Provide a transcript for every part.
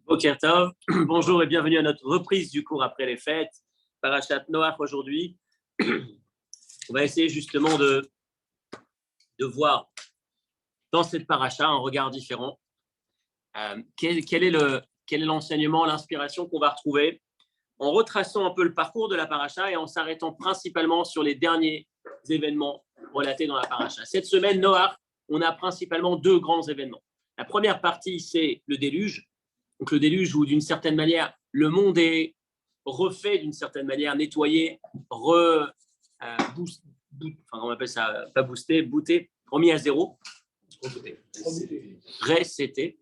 Boker Tov, bonjour et bienvenue à notre reprise du cours après les fêtes. Parashat Noach aujourd'hui. On va essayer justement de voir dans cette paracha un regard différent. Quel est l'enseignement, l'inspiration qu'on va retrouver en retraçant un peu le parcours de la paracha et en s'arrêtant principalement sur les derniers événements relatés dans la paracha. Cette semaine, Noach, on a principalement deux grands événements. La première partie, c'est le déluge. Donc le déluge où d'une certaine manière, le monde est refait d'une certaine manière, nettoyé, on appelle ça, pas boosté, booté, remis à zéro. Reseté.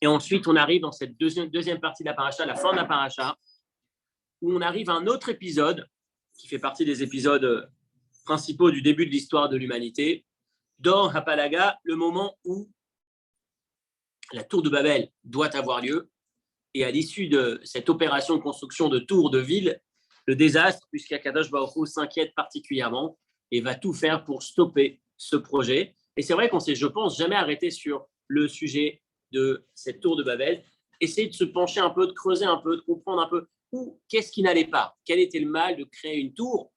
Et ensuite, on arrive dans cette deuxième partie de la paracha, la fin de la paracha, où on arrive à un autre épisode qui fait partie des épisodes principaux du début de l'histoire de l'humanité, dans Hapalaga, le moment où la tour de Babel doit avoir lieu. Et à l'issue de cette opération de construction de tour de ville, le désastre, puisqu'Akadosh Baruch Hu s'inquiète particulièrement et va tout faire pour stopper ce projet. Et c'est vrai qu'on s'est, je pense, jamais arrêté sur le sujet de cette tour de Babel. Essayer de se pencher un peu, de creuser un peu, de comprendre un peu qu'est-ce qui n'allait pas, quel était le mal de créer une tour,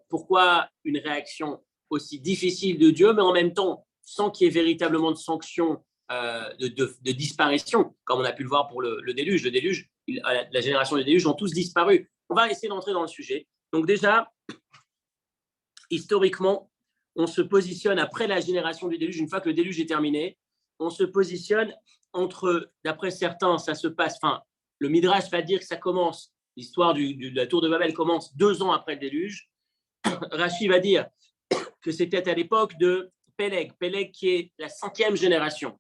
pourquoi une réaction aussi difficile de Dieu, mais en même temps, sans qu'il y ait véritablement de sanctions, de disparition, comme on a pu le voir pour le déluge. Le déluge, la génération du déluge ont tous disparu. On va essayer d'entrer dans le sujet. Donc déjà, historiquement, on se positionne après la génération du déluge, une fois que le déluge est terminé, on se positionne entre, d'après certains, ça se passe, le Midrash va dire que ça commence, l'histoire de la tour de Babel commence 2 ans après le déluge. Rashi va dire que c'était à l'époque de Péleg qui est la 5e génération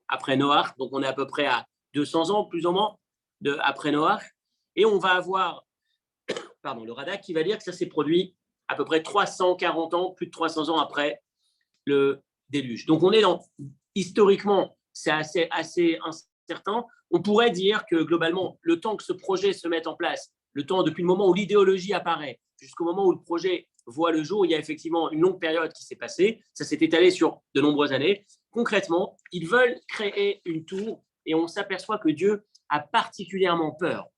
après Noach, donc on est à peu près à 200 ans, plus ou moins, après Noach, et on va avoir, le Radak qui va dire que ça s'est produit à peu près 340 ans, plus de 300 ans après le déluge. Donc on est historiquement, c'est assez incertain. On pourrait dire que globalement, le temps que ce projet se mette en place, le temps depuis le moment où l'idéologie apparaît, jusqu'au moment où le projet voit le jour, il y a effectivement une longue période qui s'est passée. Ça s'est étalé sur de nombreuses années. Concrètement, ils veulent créer une tour et on s'aperçoit que Dieu a particulièrement peur.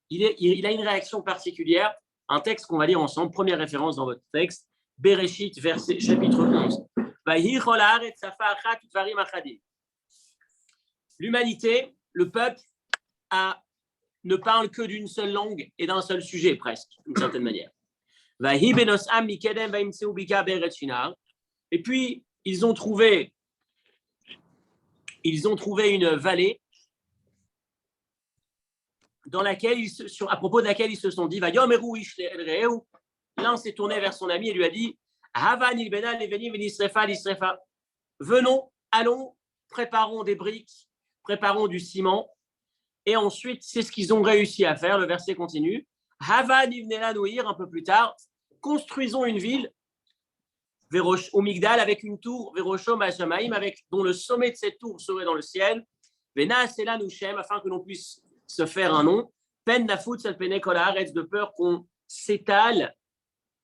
Il a une réaction particulière. Un texte qu'on va lire ensemble, première référence dans votre texte, Bereshit, chapitre 11. L'humanité, le peuple, ne parle que d'une seule langue et d'un seul sujet, presque, d'une certaine manière. Et puis, ils ont trouvé une vallée dans laquelle à propos de laquelle ils se sont dit, l'un s'est tourné vers son ami et lui a dit, venons, allons, préparons des briques, préparons du ciment. Et ensuite, c'est ce qu'ils ont réussi à faire. Le verset continue. Un peu plus tard, construisons une ville au Migdal avec une tour, dont le sommet de cette tour serait dans le ciel, afin que l'on puisse se faire un nom, de peur qu'on s'étale,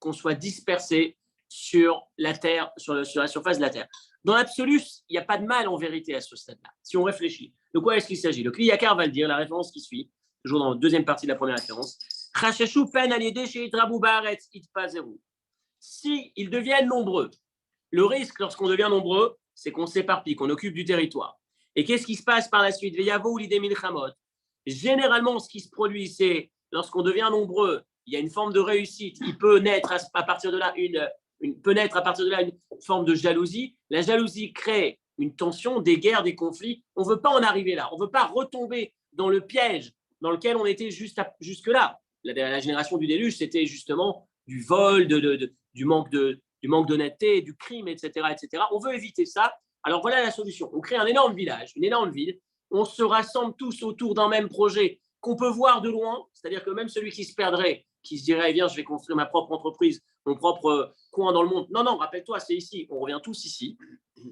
qu'on soit dispersé sur la terre, sur la surface de la terre. Dans l'absolu, il n'y a pas de mal en vérité à ce stade-là, si on réfléchit. De quoi est-ce qu'il s'agit? Le Kli Yakar va le dire, la référence qui suit, toujours dans la deuxième partie de la première référence. Si ils deviennent nombreux, le risque lorsqu'on devient nombreux, c'est qu'on s'éparpille, qu'on occupe du territoire. Et qu'est-ce qui se passe par la suite? Généralement, ce qui se produit, c'est lorsqu'on devient nombreux, il y a une forme de réussite. Il peut naître à partir de là une forme de jalousie. La jalousie crée une tension, des guerres, des conflits. On ne veut pas en arriver là. On ne veut pas retomber dans le piège dans lequel on était jusque-là. La génération du déluge, c'était justement du vol, du manque d'honnêteté, du crime, etc., etc. On veut éviter ça. Alors voilà la solution. On crée un énorme village, une énorme ville. On se rassemble tous autour d'un même projet qu'on peut voir de loin. C'est-à-dire que même celui qui se perdrait, qui se dirait, viens, je vais construire ma propre entreprise, mon propre coin dans le monde. Non, rappelle-toi, c'est ici. On revient tous ici.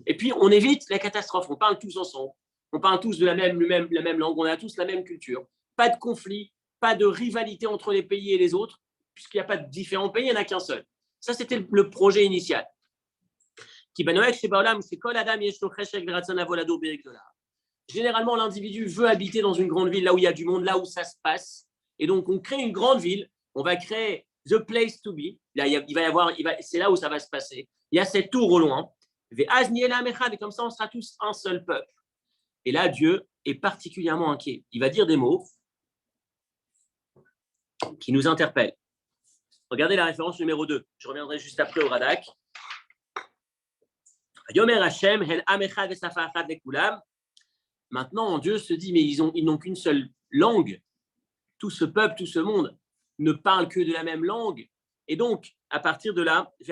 Et puis, on évite la catastrophe. On parle tous ensemble. On parle tous de la même langue. On a tous la même culture. Pas de conflit, pas de rivalité entre les pays et les autres, puisqu'il n'y a pas de différents pays, il n'y en a qu'un seul. Ça, c'était le projet initial. généralement, l'individu veut habiter dans une grande ville, là où il y a du monde, là où ça se passe. Et donc, on crée une grande ville, on va créer the place to be. Là, c'est là où ça va se passer. Il y a cette tour au loin. Et comme ça, on sera tous un seul peuple. Et là, Dieu est particulièrement inquiet. Il va dire des mots qui nous interpellent. Regardez la référence numéro 2. Je reviendrai juste après au Radak. Yomer Hashem, Hel Amecha Vesafachat Lekulam. Maintenant, Dieu se dit, mais ils n'ont qu'une seule langue. Tout ce peuple, tout ce monde ne parle que de la même langue. Et donc, à partir de là, ils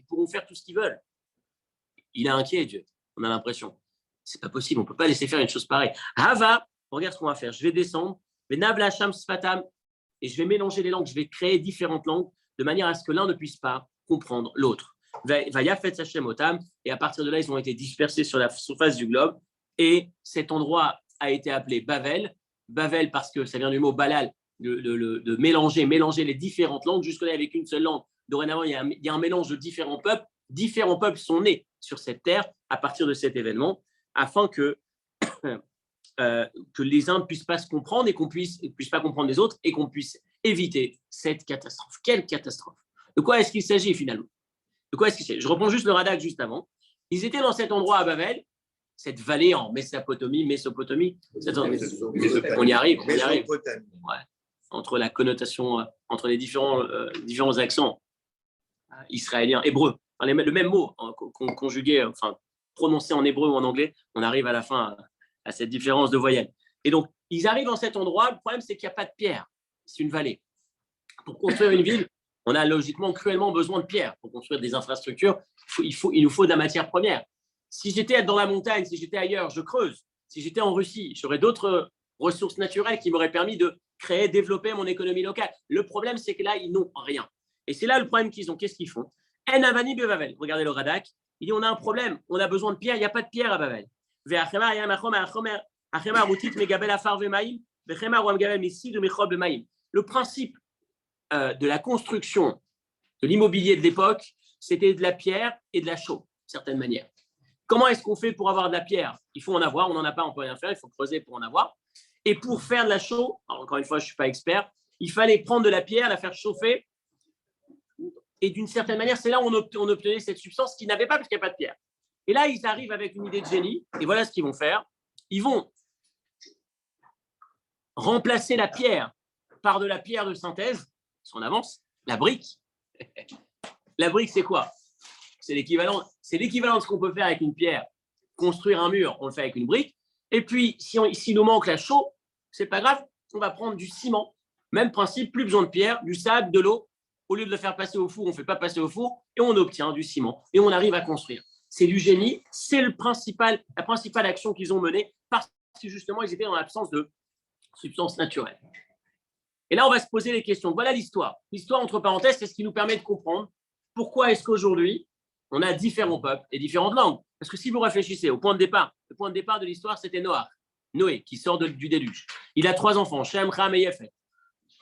pourront faire tout ce qu'ils veulent. Il est inquiet, Dieu. On a l'impression. C'est pas possible, on ne peut pas laisser faire une chose pareille. Hava, regarde ce qu'on va faire. Je vais descendre, et je vais mélanger les langues, je vais créer différentes langues de manière à ce que l'un ne puisse pas comprendre l'autre. Et à partir de là, ils ont été dispersés sur la surface du globe. Et cet endroit a été appelé Bavel. Bavel parce que ça vient du mot balal, de mélanger les différentes langues. Jusque-là, avec une seule langue. Dorénavant, il y a un mélange de différents peuples. Différents peuples sont nés sur cette terre à partir de cet événement, afin que les uns ne puissent pas se comprendre et qu'on puisse pas comprendre les autres et qu'on puisse éviter cette catastrophe. Quelle catastrophe! De quoi est-ce qu'il s'agit finalement? De quoi est-ce qu'il s'agit? Je reprends juste le Radak juste avant. Ils étaient dans cet endroit à Babel, cette vallée en Mésopotamie. On y arrive. Ouais. Entre la connotation, entre les différents accents israéliens, hébreux, le même mot conjugué, prononcé en hébreu ou en anglais, on arrive à la fin à cette différence de voyelles. Et donc, ils arrivent dans cet endroit. Le problème, c'est qu'il n'y a pas de pierre. C'est une vallée. Pour construire une ville, on a logiquement cruellement besoin de pierre. Pour construire des infrastructures, il nous faut de la matière première. Si j'étais dans la montagne, si j'étais ailleurs, je creuse. Si j'étais en Russie, j'aurais d'autres ressources naturelles qui m'auraient permis de créer, développer mon économie locale. Le problème, c'est que là, ils n'ont rien. Et c'est là le problème qu'ils ont. Qu'est-ce qu'ils font? En Avani Bevavel. Regardez le Radak. Il dit on a un problème. On a besoin de pierre. Il n'y a pas de pierre à Bavel. Le principe de la construction de l'immobilier de l'époque, c'était de la pierre et de la chaux, d'une certaine manière. Comment est-ce qu'on fait pour avoir de la pierre? Il faut en avoir, on n'en a pas, on ne peut rien faire, il faut creuser pour en avoir. Et pour faire de la chaux, encore une fois, je ne suis pas expert, il fallait prendre de la pierre, la faire chauffer, et d'une certaine manière, c'est là où on obtenait cette substance qu'ils n'avaient pas parce qu'il n'y a pas de pierre. Et là, ils arrivent avec une idée de génie, et voilà ce qu'ils vont faire. Ils vont remplacer la pierre par de la pierre de synthèse, si on avance, la brique. La brique, c'est quoi? C'est l'équivalent de ce qu'on peut faire avec une pierre. Construire un mur, on le fait avec une brique. Et puis, s'il nous manque la chaux, c'est pas grave, on va prendre du ciment. Même principe, plus besoin de pierre, du sable, de l'eau. Au lieu de le faire passer au four, on ne fait pas passer au four et on obtient du ciment. Et on arrive à construire. C'est du génie, c'est la principale action qu'ils ont menée parce que justement, ils étaient dans l'absence de substances naturelles. Et là, on va se poser les questions. Voilà l'histoire. L'histoire, entre parenthèses, c'est ce qui nous permet de comprendre pourquoi est-ce qu'aujourd'hui, on a différents peuples et différentes langues. Parce que si vous réfléchissez au point de départ, le point de départ de l'histoire, c'était Noé, qui sort du déluge. Il a 3 enfants, Shem, Ham et Yafet.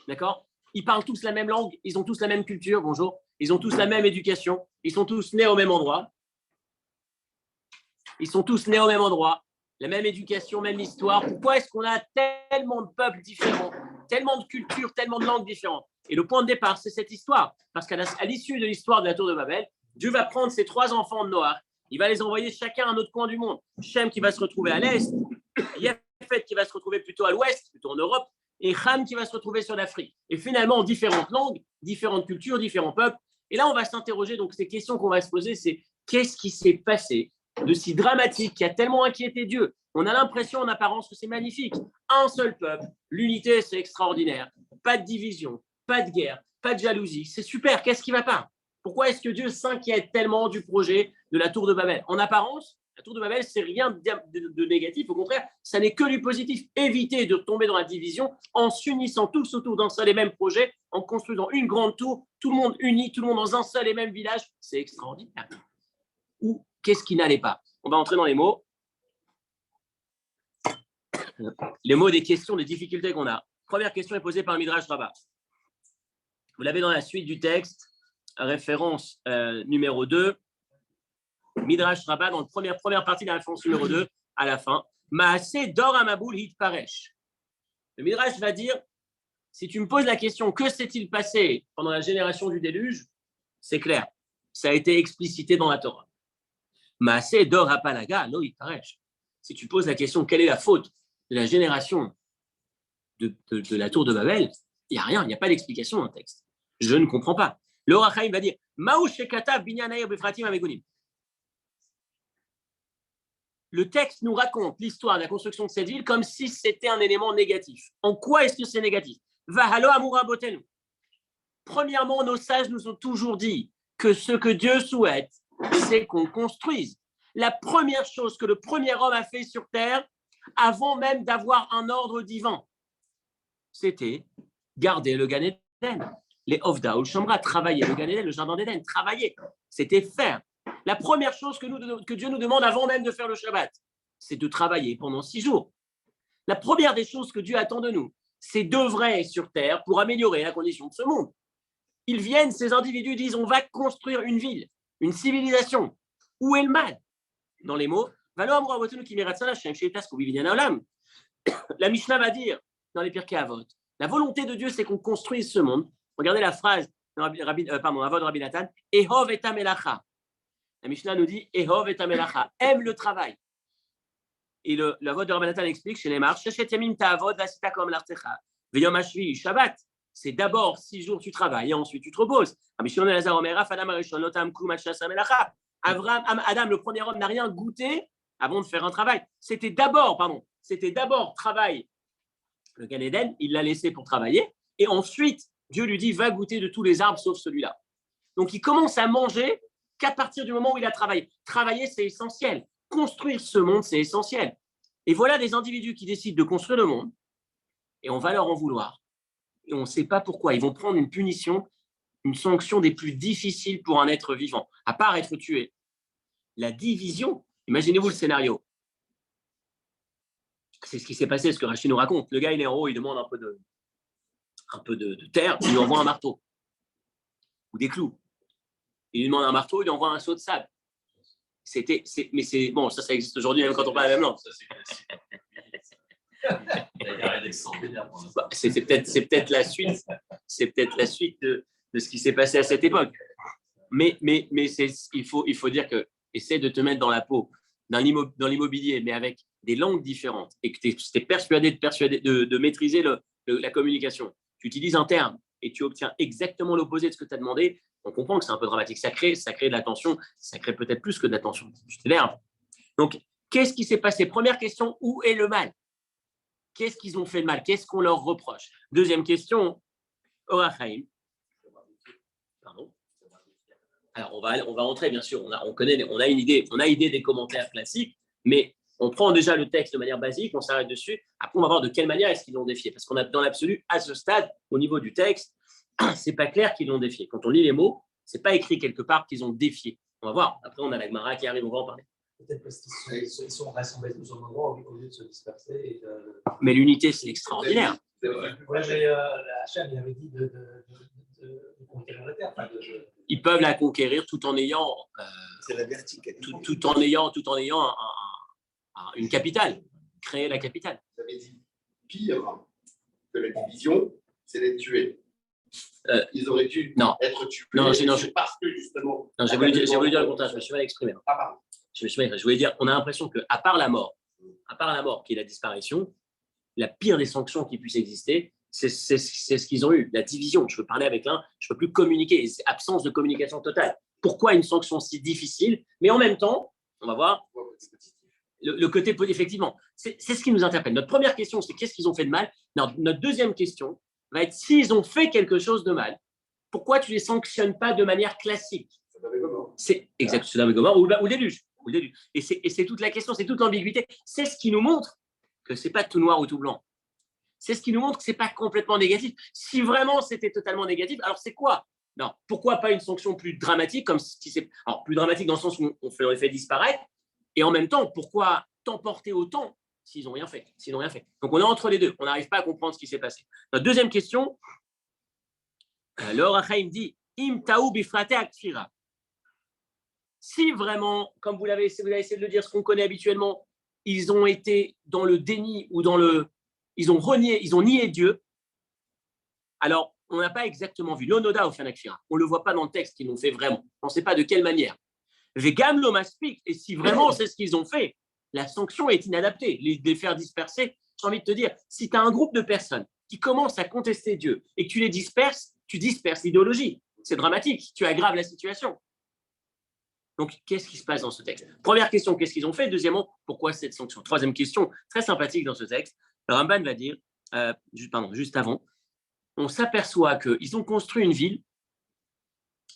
D'accord? Ils parlent tous la même langue, ils ont tous la même culture, bonjour. Ils ont tous la même éducation, ils sont tous nés au même endroit. La même éducation, même histoire. Pourquoi est-ce qu'on a tellement de peuples différents, tellement de cultures, tellement de langues différentes? Et le point de départ, c'est cette histoire. Parce qu'à l'issue de l'histoire de la tour de Babel, Dieu va prendre ses 3 enfants de Noach, il va les envoyer chacun à un autre coin du monde. Shem qui va se retrouver à l'est, Yafet qui va se retrouver plutôt à l'ouest, plutôt en Europe, et Ham qui va se retrouver sur l'Afrique. Et finalement, différentes langues, différentes cultures, différents peuples. Et là, on va s'interroger, donc ces questions qu'on va se poser, c'est qu'est-ce qui s'est passé de si dramatique, qui a tellement inquiété Dieu? On a l'impression en apparence que c'est magnifique. Un seul peuple, l'unité, c'est extraordinaire. Pas de division, pas de guerre, pas de jalousie. C'est super, qu'est-ce qui ne va pas? Pourquoi est-ce que Dieu s'inquiète tellement du projet de la tour de Babel? En apparence, la tour de Babel, c'est rien de négatif. Au contraire, ça n'est que du positif. Éviter de tomber dans la division en s'unissant tous autour d'un seul et même projet, en construisant une grande tour, tout le monde uni, tout le monde dans un seul et même village. C'est extraordinaire. Ou qu'est-ce qui n'allait pas? On va entrer dans les mots. Les mots des questions, des difficultés qu'on a. Première question est posée par le Midrash Rabbah. Vous l'avez dans la suite du texte, référence numéro 2. Midrash Rabbah, dans la première partie de la référence numéro 2, à la fin. Maaseh dor amaboul hit paresh. Le Midrash va dire, si tu me poses la question, que s'est-il passé pendant la génération du déluge? C'est clair, ça a été explicité dans la Torah. Maaseh dor hapalaga lo hit paresh. Si tu poses la question, quelle est la faute de la génération de la tour de Babel, il n'y a rien, il n'y a pas d'explication dans le texte. Je ne comprends pas. Le Or HaChaim va dire, Maou shekata binyan befratim amegonim. Le texte nous raconte l'histoire de la construction de cette ville comme si c'était un élément négatif. En quoi est-ce que c'est négatif? Vahalo amura botenu. Premièrement, nos sages nous ont toujours dit que ce que Dieu souhaite, c'est qu'on construise. La première chose que le premier homme a fait sur terre, avant même d'avoir un ordre divin, c'était garder le Gan Eden. Les Ovda ou le Shomra, travailler le Gan Eden, le jardin d'Éden, travailler. C'était faire. La première chose que Dieu nous demande avant même de faire le Shabbat, c'est de travailler pendant 6 jours. La première des choses que Dieu attend de nous, c'est d'œuvrer sur terre pour améliorer la condition de ce monde. Ils viennent, ces individus disent, on va construire une ville, une civilisation. Où est le mal? Dans les mots, la Mishnah va dire, dans les Pirkei Avot, la volonté de Dieu, c'est qu'on construise ce monde. Regardez la phrase, Avot de Rabbi Nathan, Ehov et Amelacha. La Mishnah nous dit, Ehov et Amelacha, aime le travail. Et la voix de Rabbi Nathan explique chez les marches, Shabbat. C'est d'abord 6 jours tu travailles et ensuite tu te reposes. Adam, le premier homme, n'a rien goûté avant de faire un travail. C'était d'abord travail. Le Gan Eden, il l'a laissé pour travailler. Et ensuite, Dieu lui dit, va goûter de tous les arbres sauf celui-là. Donc, il commence à manger qu'à partir du moment où il a travaillé. Travailler, c'est essentiel. Construire ce monde, c'est essentiel. Et voilà des individus qui décident de construire le monde et on va leur en vouloir. Et on ne sait pas pourquoi. Ils vont prendre une punition, une sanction des plus difficiles pour un être vivant, à part être tué. La division, imaginez-vous le scénario. C'est ce qui s'est passé, ce que Rachid nous raconte. Le gars, il est en haut, il demande un peu de terre, il lui envoie un marteau ou des clous. Il lui demande un marteau, il lui envoie un seau de sable. Mais c'est bon, ça existe aujourd'hui même quand on parle la même langue. C'est peut-être la suite. C'est peut-être la suite de ce qui s'est passé à cette époque. Mais il faut dire que essaie de te mettre dans la peau dans l'immobilier, mais avec des langues différentes, et que tu es persuadé de maîtriser la communication. Tu utilises un terme et tu obtiens exactement l'opposé de ce que tu as demandé. On comprend que c'est un peu dramatique. Ça crée de la tension. Ça crée peut-être plus que de la tension. Tu t'énerves. Donc, qu'est-ce qui s'est passé? Première question, où est le mal? Qu'est-ce qu'ils ont fait de mal? Qu'est-ce qu'on leur reproche? Deuxième question, Or HaChaim. Pardon. Alors, on va entrer, bien sûr. On a une idée des commentaires classiques, mais on prend déjà le texte de manière basique, on s'arrête dessus. Après, on va voir de quelle manière est-ce qu'ils l'ont défié. Parce qu'on a dans l'absolu, à ce stade, au niveau du texte, c'est pas clair qu'ils l'ont défié. Quand on lit les mots, c'est pas écrit quelque part qu'ils ont défié. On va voir. Après, on a la Gemara qui arrive, on va en parler. Peut-être parce qu'ils sont rassemblés tous au même endroit au lieu de se disperser. Mais l'unité, c'est extraordinaire. Oui, mais la Hachem, il avait dit de conquérir la terre. Ils peuvent la conquérir tout en ayant, c'est la verticale. tout en ayant une capitale, créer la capitale. Vous avez dit pire que la division, c'est d'être tué. Ils auraient dû être tués. Non, parce que justement. Non, j'ai voulu dire le contraire. Je me suis mal exprimé. Ah, pardon. Je voulais dire, on a l'impression que, à part la mort, qui est la disparition, la pire des sanctions qui puissent exister, c'est ce qu'ils ont eu, la division. Je peux parler avec l'un, je ne peux plus communiquer. C'est absence de communication totale. Pourquoi une sanction si difficile? Mais en même temps, on va voir le côté positif. Effectivement, c'est ce qui nous interpelle. Notre première question, c'est qu'est-ce qu'ils ont fait de mal? Notre deuxième question va être s'ils ont fait quelque chose de mal, pourquoi tu ne les sanctionnes pas de manière classique? C'est exact, Sodome et Gomorrhe ou le déluge. Et c'est toute la question, c'est toute l'ambiguïté. C'est ce qui nous montre que ce n'est pas tout noir ou tout blanc. C'est ce qui nous montre que ce n'est pas complètement négatif. Si vraiment c'était totalement négatif, alors c'est quoi? Non, pourquoi pas une sanction plus dramatique, comme si c'est. Alors, plus dramatique dans le sens où on les fait disparaître, et en même temps, pourquoi t'emporter autant s'ils n'ont rien fait? Donc, on est entre les deux. On n'arrive pas à comprendre ce qui s'est passé. Notre deuxième question, le Or HaChaim dit Im taou bifrate akfira. si vraiment, comme vous avez essayé de le dire, ce qu'on connaît habituellement, ils ont été dans le déni ou ils ont nié Dieu, alors on n'a pas exactement vu l'onoda au Fanakfira. On ne le voit pas dans le texte qu'ils l'ont fait vraiment. On ne sait pas de quelle manière. Vegam lomaspik, et si vraiment c'est ce qu'ils ont fait, la sanction est inadaptée. Les faire disperser, j'ai envie de te dire, si tu as un groupe de personnes qui commencent à contester Dieu et que tu les disperses, tu disperses l'idéologie. C'est dramatique, tu aggraves la situation. Donc, qu'est-ce qui se passe dans ce texte? Première question, qu'est-ce qu'ils ont fait? Deuxièmement, pourquoi cette sanction? Troisième question, très sympathique dans ce texte, le Ramban va dire, juste avant, on s'aperçoit qu'ils ont construit une ville,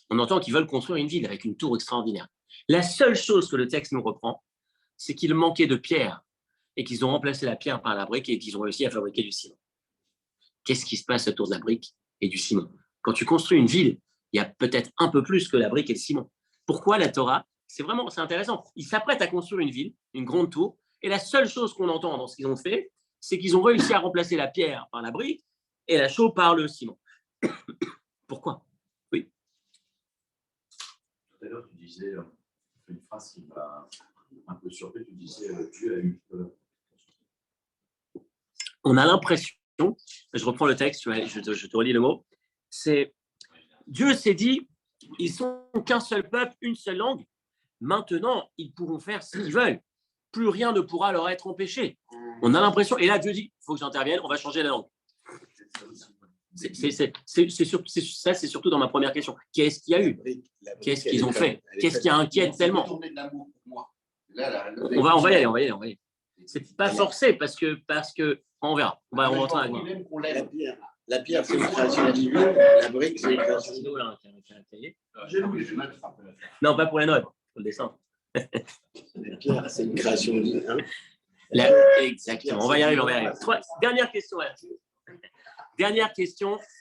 on entend qu'ils veulent construire une ville avec une tour extraordinaire. La seule chose que le texte nous reprend, c'est qu'il manquait de pierre et qu'ils ont remplacé la pierre par la brique et qu'ils ont réussi à fabriquer du ciment. Qu'est-ce qui se passe autour de la brique et du ciment? Quand tu construis une ville, il y a peut-être un peu plus que la brique et le ciment. Pourquoi la Torah? C'est intéressant. Ils s'apprêtent à construire une ville, une grande tour, et la seule chose qu'on entend dans ce qu'ils ont fait, c'est qu'ils ont réussi à remplacer la pierre par la brique et la chaux par le ciment. Pourquoi? Oui. Tout à l'heure, tu disais une phrase qui m'a un peu surpris. Tu disais Dieu a eu peur. On a l'impression, je reprends le texte, je te relis le mot, c'est Dieu s'est dit, ils sont qu'un seul peuple, une seule langue. Maintenant, ils pourront faire ce qu'ils veulent. Plus rien ne pourra leur être empêché. On a l'impression, et là Dieu dit, il faut que j'intervienne, on va changer la langue. C'est surtout dans ma première question. Qu'est-ce qu'il y a eu? Qu'est-ce qu'ils ont fait? Qu'est-ce qui inquiète tellement? On va y aller. C'est pas forcé parce que on verra. On va entendre. La pierre, c'est une création divine. La brique, c'est une création divine. Non, pas pour la note, pour le dessin. La pierre, c'est une création divine. Hein. Exactement. On va y arriver. Dernière question.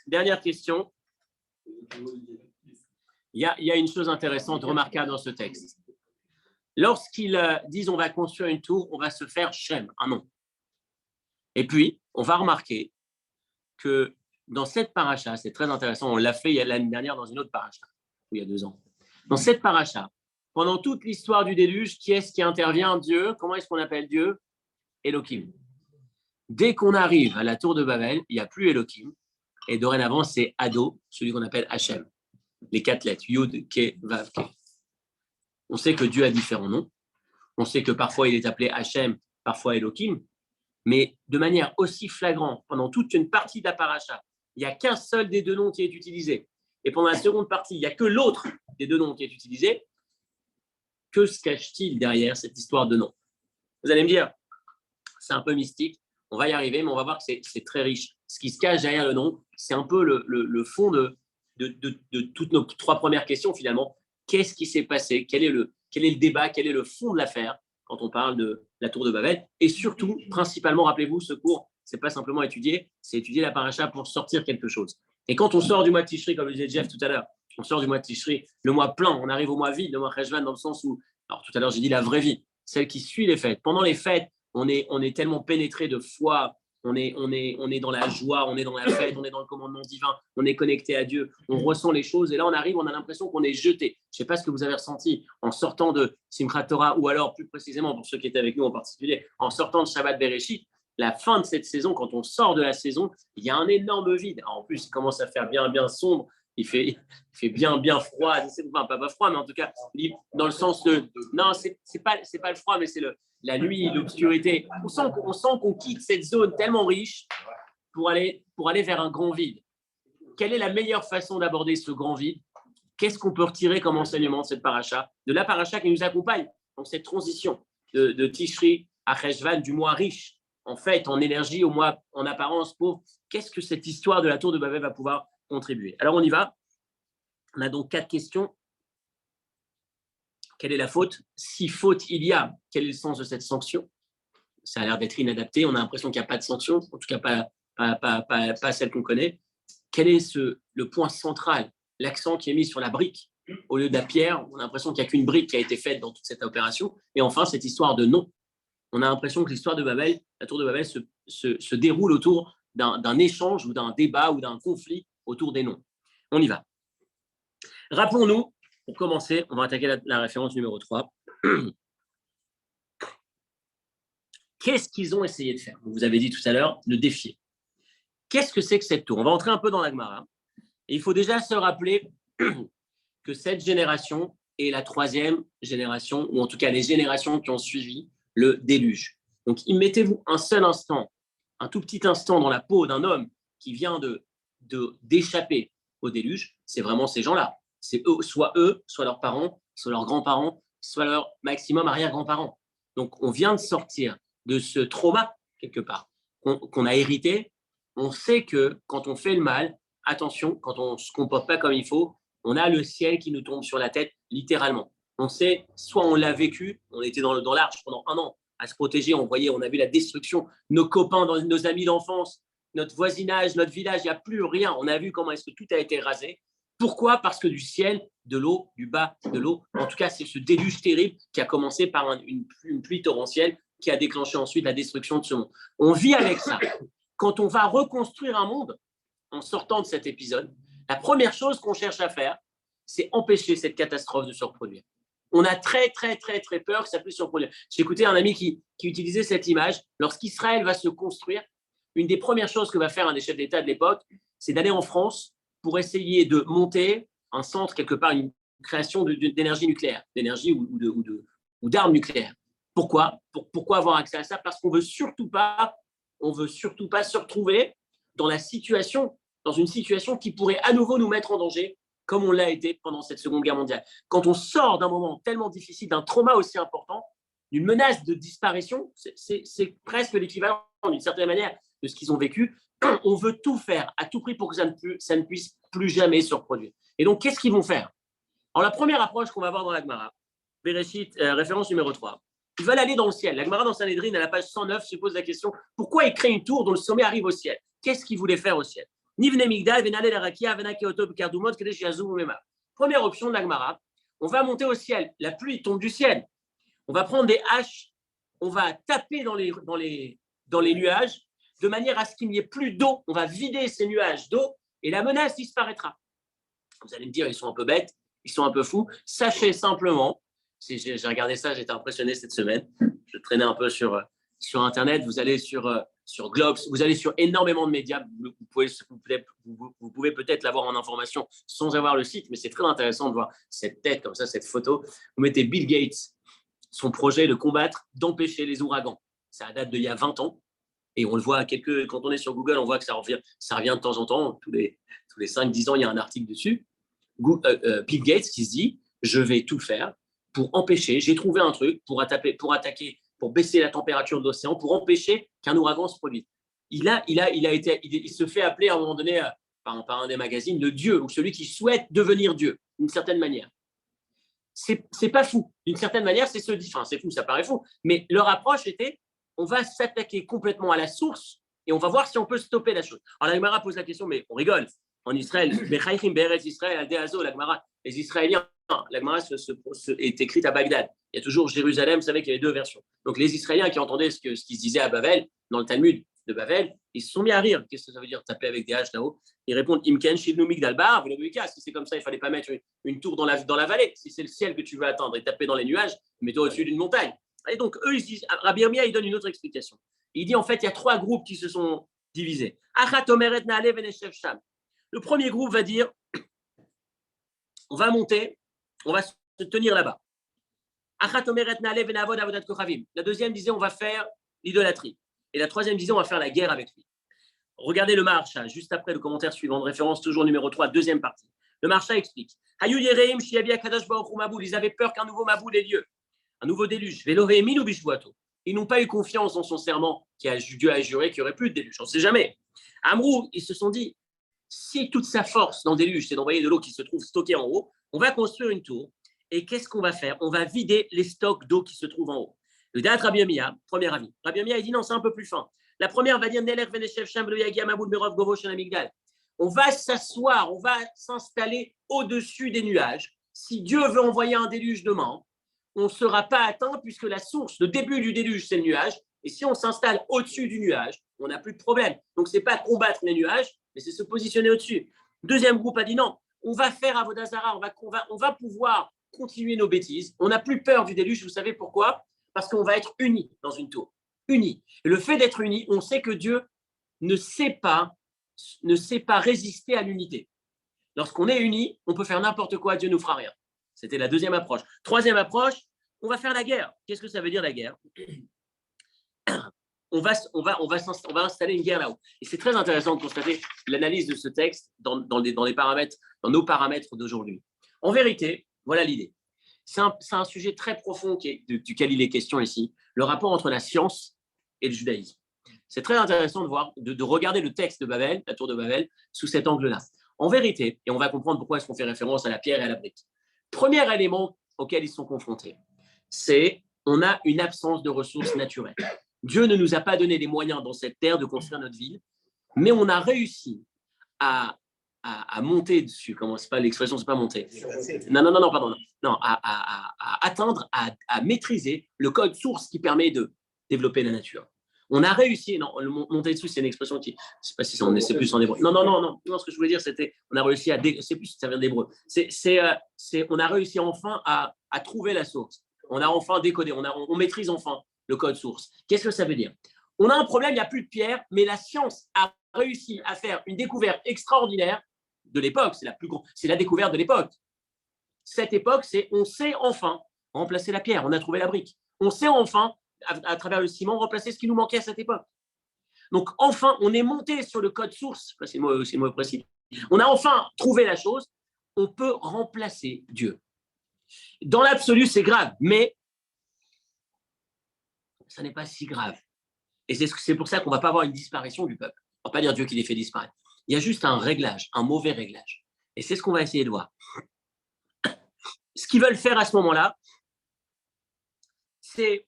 Dernière question. Il y a une chose intéressante, remarquable dans ce texte. Lorsqu'ils disent on va construire une tour, on va se faire Shem, un nom. Et puis, on va remarquer que dans cette paracha, c'est très intéressant, on l'a fait l'année dernière dans une autre paracha, il y a 2 ans. Dans cette paracha, pendant toute l'histoire du déluge, qui est-ce qui intervient? Dieu. Comment est-ce qu'on appelle Dieu? Elohim. Dès qu'on arrive à la tour de Babel, il n'y a plus Elohim. Et dorénavant, c'est Ado, celui qu'on appelle Hachem. Les 4 lettres, Yud, Ke, Vav, Ke. On sait que Dieu a différents noms. On sait que parfois il est appelé Hachem, parfois Elohim. Mais de manière aussi flagrante, pendant toute une partie de la paracha, il n'y a qu'un seul des 2 noms qui est utilisé. Et pendant la seconde partie, il n'y a que l'autre des 2 noms qui est utilisé. Que se cache-t-il derrière cette histoire de nom? Vous allez me dire, c'est un peu mystique. On va y arriver, mais on va voir que c'est très riche. Ce qui se cache derrière le nom, c'est un peu le fond de toutes nos 3 premières questions finalement. Qu'est-ce qui s'est passé? Quel est le débat? Quel est le fond de l'affaire quand on parle de la tour de Babel? Et surtout, principalement, rappelez-vous, ce cours, ce n'est pas simplement étudier, c'est étudier la paracha pour sortir quelque chose. Et quand on sort du mois de Tishri, comme le disait Jeff tout à l'heure, on sort du mois de Tishri, le mois plein, on arrive au mois vide, le mois Cheshvan, dans le sens où, alors tout à l'heure j'ai dit la vraie vie, celle qui suit les fêtes. Pendant les fêtes, on est tellement pénétré de foi, on est dans la joie, on est dans la fête, on est dans le commandement divin, on est connecté à Dieu, on ressent les choses et là on arrive, on a l'impression qu'on est jeté. Je ne sais pas ce que vous avez ressenti en sortant de Simchat Torah ou alors plus précisément pour ceux qui étaient avec nous en particulier, en sortant de Shabbat Bereshit, la fin de cette saison, quand on sort de la saison, il y a un énorme vide. Alors, en plus, il commence à faire bien sombre, il fait bien froid, enfin pas froid, mais en tout cas, dans le sens de... Non, c'est pas le froid, mais c'est la nuit, l'obscurité. On sent qu'on quitte cette zone tellement riche pour aller vers un grand vide. Quelle est la meilleure façon d'aborder ce grand vide? Qu'est-ce qu'on peut retirer comme enseignement de cette paracha, de la paracha qui nous accompagne dans cette transition de Tishri à Cheshvan, du mois riche, en fait, en énergie, au mois en apparence pauvre? Qu'est-ce que cette histoire de la tour de Babel va pouvoir contribuer? Alors, on y va. On a donc 4 questions. Quelle est la faute? Si faute il y a, quel est le sens de cette sanction? Ça a l'air d'être inadapté. On a l'impression qu'il n'y a pas de sanction, en tout cas pas celle qu'on connaît. Quel est le point central, l'accent qui est mis sur la brique au lieu de la pierre? On a l'impression qu'il n'y a qu'une brique qui a été faite dans toute cette opération. Et enfin, cette histoire de nom. On a l'impression que l'histoire de Babel, la tour de Babel, se déroule autour d'un échange ou d'un débat ou d'un conflit autour des noms. On y va. Rappelons-nous, Pour commencer, on va attaquer la référence numéro 3. Qu'est-ce qu'ils ont essayé de faire? Vous avez dit tout à l'heure, le défier. Qu'est-ce que c'est que cette tour? On va entrer un peu dans la Gemara. Et il faut déjà se rappeler que cette génération est la troisième génération, ou en tout cas les générations qui ont suivi le déluge. Donc, mettez-vous un seul instant, un tout petit instant dans la peau d'un homme qui vient d'échapper au déluge. C'est vraiment ces gens-là. C'est eux, soit leurs parents, soit leurs grands-parents, soit leurs maximum arrière-grands-parents. Donc, on vient de sortir de ce trauma, quelque part, qu'on a hérité. On sait que quand on fait le mal, attention, quand on ne se comporte pas comme il faut, on a le ciel qui nous tombe sur la tête, littéralement. On sait, soit on l'a vécu, on était dans l'arche pendant 1 an à se protéger, on a vu la destruction, nos copains, nos amis d'enfance, notre voisinage, notre village, il n'y a plus rien. On a vu comment est-ce que tout a été rasé. Pourquoi? Parce que du ciel, de l'eau, du bas, de l'eau. En tout cas, c'est ce déluge terrible qui a commencé par une pluie torrentielle qui a déclenché ensuite la destruction de ce monde. On vit avec ça. Quand on va reconstruire un monde, en sortant de cet épisode, la première chose qu'on cherche à faire, c'est empêcher cette catastrophe de se reproduire. On a très, très, très, très peur que ça puisse se reproduire. J'ai écouté un ami qui utilisait cette image. Lorsqu'Israël va se construire, une des premières choses que va faire un des chefs d'État de l'époque, c'est d'aller en France pour essayer de monter un centre, quelque part, une création d'énergie nucléaire, d'énergie ou d'armes nucléaires. Pourquoi? Pourquoi avoir accès à ça? Parce qu'on ne veut surtout pas se retrouver dans une situation qui pourrait à nouveau nous mettre en danger, comme on l'a été pendant cette Seconde Guerre mondiale. Quand on sort d'un moment tellement difficile, d'un trauma aussi important, d'une menace de disparition, c'est presque l'équivalent, d'une certaine manière, de ce qu'ils ont vécu. On veut tout faire à tout prix pour que ça ne puisse plus jamais se reproduire. Et donc, qu'est-ce qu'ils vont faire? Alors, la première approche qu'on va voir dans la Gemara, Bereshit, référence numéro 3, ils veulent aller dans le ciel. La Gemara dans Sanhedrin, à la page 109, se pose la question, pourquoi ils créent une tour dont le sommet arrive au ciel? Qu'est-ce qu'ils voulaient faire au ciel? Première option de la Gemara, on va monter au ciel. La pluie tombe du ciel. On va prendre des haches, on va taper dans les nuages de manière à ce qu'il n'y ait plus d'eau. On va vider ces nuages d'eau et la menace disparaîtra. Vous allez me dire, ils sont un peu bêtes, ils sont un peu fous. Sachez simplement, si j'ai regardé ça, j'étais impressionné cette semaine. Je traînais un peu sur Internet. Vous allez sur Globes, vous allez sur énormément de médias. Vous pouvez peut-être l'avoir en information sans avoir le site, mais c'est très intéressant de voir cette tête comme ça, cette photo. Vous mettez Bill Gates, son projet de combattre, d'empêcher les ouragans. Ça date d'il y a 20 ans. Et on le voit quand on est sur Google, on voit que ça revient de temps en temps. Tous les 5-10 ans, il y a un article dessus. Bill Gates qui se dit, je vais tout faire pour empêcher, j'ai trouvé un truc pour attaquer, pour baisser la température de l'océan, pour empêcher qu'un ouragan se produise. Il se fait appeler à un moment donné par un des magazines le Dieu, ou celui qui souhaite devenir Dieu, d'une certaine manière. C'est pas fou. D'une certaine manière, c'est fou, ça paraît fou. Mais leur approche était, on va s'attaquer complètement à la source et on va voir si on peut stopper la chose. Alors la Gemara pose la question, mais on rigole. En Israël, les Israéliens, la Gemara est écrite à Bagdad. Il y a toujours Jérusalem, vous savez qu'il y avait 2 versions. Donc les Israéliens qui entendaient ce qui se disait à Babel, dans le Talmud de Babel, ils se sont mis à rire. Qu'est-ce que ça veut dire taper avec des haches là-haut? Ils répondent Imken, Shivnu Migdalbar, si c'est comme ça, il ne fallait pas mettre une tour dans la vallée. Si c'est le ciel que tu veux atteindre et taper dans les nuages, mets-toi au-dessus d'une montagne. Et donc eux, ils disent, Rabbi Yirmiyah, il donne une autre explication. Il dit en fait, il y a 3 groupes qui se sont divisés. Le premier groupe va dire, on va monter, on va se tenir là-bas. La deuxième disait, on va faire l'idolâtrerie. Et la troisième disait, on va faire la guerre avec lui. Regardez le Maharsha, juste après le commentaire suivant de référence, toujours numéro 3, deuxième partie. Le Maharsha explique, ils avaient peur qu'un nouveau Maboul ait lieu, un nouveau déluge. Ils n'ont pas eu confiance dans son serment Dieu a juré qu'il n'y aurait plus de déluge. On ne sait jamais. Amrou, ils se sont dit, si toute sa force dans le déluge, c'est d'envoyer de l'eau qui se trouve stockée en haut, on va construire une tour. Et qu'est-ce qu'on va faire? On va vider les stocks d'eau qui se trouvent en haut. Le Da'at Rabbi Yirmiyah, premier avis. Rabbi Yirmiyah, il dit non, c'est un peu plus fin. La première va dire on va s'asseoir, on va s'installer au-dessus des nuages. Si Dieu veut envoyer un déluge demain, on ne sera pas atteint puisque la source, le début du déluge, c'est le nuage. Et si on s'installe au-dessus du nuage, on n'a plus de problème. Donc, ce n'est pas combattre les nuages, mais c'est se positionner au-dessus. Deuxième groupe a dit non, on va faire Avodah Zarah, on va pouvoir continuer nos bêtises. On n'a plus peur du déluge, vous savez pourquoi? Parce qu'on va être unis dans une tour. Unis. Et le fait d'être unis, on sait que Dieu ne sait pas résister à l'unité. Lorsqu'on est unis, on peut faire n'importe quoi, Dieu ne nous fera rien. C'était la deuxième approche. Troisième approche, on va faire la guerre. Qu'est-ce que ça veut dire la guerre? On va installer une guerre là-haut. Et c'est très intéressant de constater l'analyse de ce texte dans nos paramètres d'aujourd'hui. En vérité, voilà l'idée. C'est un sujet très profond duquel il est question ici, le rapport entre la science et le judaïsme. C'est très intéressant de voir, de regarder le texte de Babel, la tour de Babel, sous cet angle-là. En vérité, et on va comprendre pourquoi est-ce qu'on fait référence à la pierre et à la brique. Premier élément auquel ils sont confrontés, c'est on a une absence de ressources naturelles. Dieu ne nous a pas donné les moyens dans cette terre de construire notre ville, mais on a réussi à monter dessus. Comment c'est pas l'expression, c'est pas monter. Non, pardon. Non, à atteindre, à maîtriser le code source qui permet de développer la nature. On a réussi, non, monter dessus, c'est une expression qui, je ne sais pas si c'est plus en hébreu. Non, ce que je voulais dire, c'était, on a réussi c'est plus, ça vient d'hébreu. On a réussi enfin à trouver la source. On a enfin décodé, on maîtrise enfin le code source. Qu'est-ce que ça veut dire? On a un problème, il n'y a plus de pierre, mais la science a réussi à faire une découverte extraordinaire de l'époque. C'est la découverte de l'époque. Cette époque, on sait enfin remplacer la pierre. On a trouvé la brique. On sait enfin, à travers le ciment, remplacer ce qui nous manquait à cette époque. Donc, enfin, on est monté sur le code source. C'est le mot précis. On a enfin trouvé la chose. On peut remplacer Dieu. Dans l'absolu, c'est grave, mais ça n'est pas si grave. Et c'est pour ça qu'on ne va pas avoir une disparition du peuple. On ne va pas dire Dieu qui les fait disparaître. Il y a juste un réglage, un mauvais réglage. Et c'est ce qu'on va essayer de voir. Ce qu'ils veulent faire à ce moment-là, c'est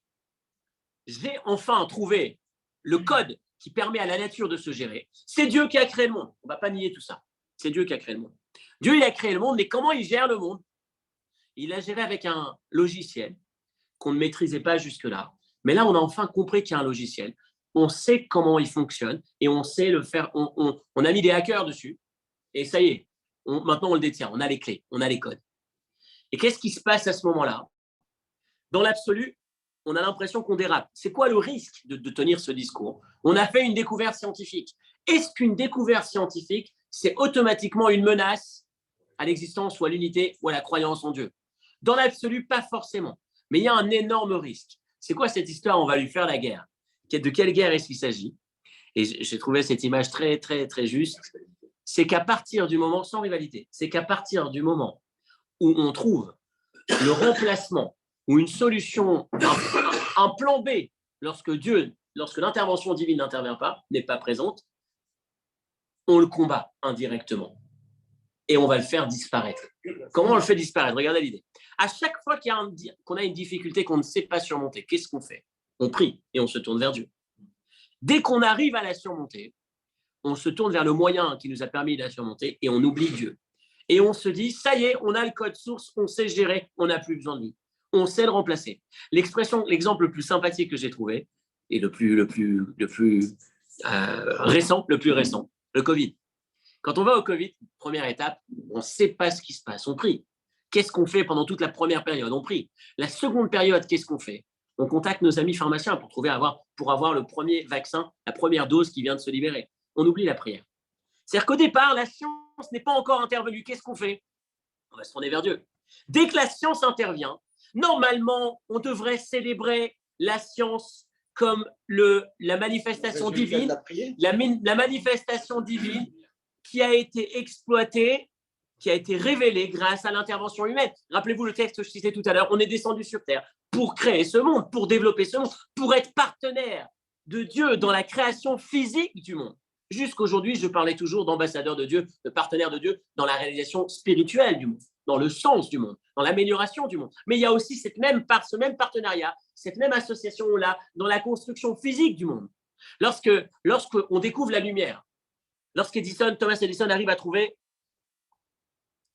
j'ai enfin trouvé le code qui permet à la nature de se gérer. C'est Dieu qui a créé le monde. On ne va pas nier tout ça. C'est Dieu qui a créé le monde. Dieu, il a créé le monde, mais comment il gère le monde? Il l'a géré avec un logiciel qu'on ne maîtrisait pas jusque-là. Mais là, on a enfin compris qu'il y a un logiciel. On sait comment il fonctionne et on sait le faire. On a mis des hackers dessus et ça y est, maintenant on le détient. On a les clés, on a les codes. Et qu'est-ce qui se passe à ce moment-là? Dans l'absolu, on a l'impression qu'on dérape. C'est quoi le risque de tenir ce discours? On a fait une découverte scientifique. Est-ce qu'une découverte scientifique, c'est automatiquement une menace à l'existence ou à l'unité ou à la croyance en Dieu? Dans l'absolu, pas forcément. Mais il y a un énorme risque. C'est quoi cette histoire? On va lui faire la guerre. De quelle guerre est-ce qu'il s'agit? Et j'ai trouvé cette image très, très, très juste. C'est qu'à partir du moment, sans rivalité, c'est qu'à partir du moment où on trouve le remplacement ou une solution, un plan B, lorsque l'intervention divine n'intervient pas, n'est pas présente, on le combat indirectement. Et on va le faire disparaître. Comment on le fait disparaître? Regardez l'idée. À chaque fois qu'on a une difficulté qu'on ne sait pas surmonter, qu'est-ce qu'on fait? On prie et on se tourne vers Dieu. Dès qu'on arrive à la surmonter, on se tourne vers le moyen qui nous a permis de la surmonter et on oublie Dieu. Et on se dit, ça y est, on a le code source, on sait gérer, on n'a plus besoin de lui. On sait le remplacer. L'exemple le plus sympathique que j'ai trouvé, et le plus récent, le Covid. Quand on va au Covid, première étape, on ne sait pas ce qui se passe, on prie. Qu'est-ce qu'on fait pendant toute la première période? On prie. La seconde période, qu'est-ce qu'on fait? On contacte nos amis pharmaciens pour avoir le premier vaccin, la première dose qui vient de se libérer. On oublie la prière. C'est-à-dire qu'au départ, la science n'est pas encore intervenue. Qu'est-ce qu'on fait? On va se tourner vers Dieu. Dès que la science intervient, normalement, on devrait célébrer la science comme la manifestation divine, la manifestation divine qui a été exploitée, qui a été révélée grâce à l'intervention humaine. Rappelez-vous le texte que je citais tout à l'heure, on est descendu sur Terre pour créer ce monde, pour développer ce monde, pour être partenaire de Dieu dans la création physique du monde. Jusqu'aujourd'hui, je parlais toujours d'ambassadeur de Dieu, de partenaire de Dieu dans la réalisation spirituelle du monde, dans le sens du monde, dans l'amélioration du monde. Mais il y a aussi ce même partenariat, cette même association-là dans la construction physique du monde. Lorsqu'on découvre la lumière, Thomas Edison arrive à trouver,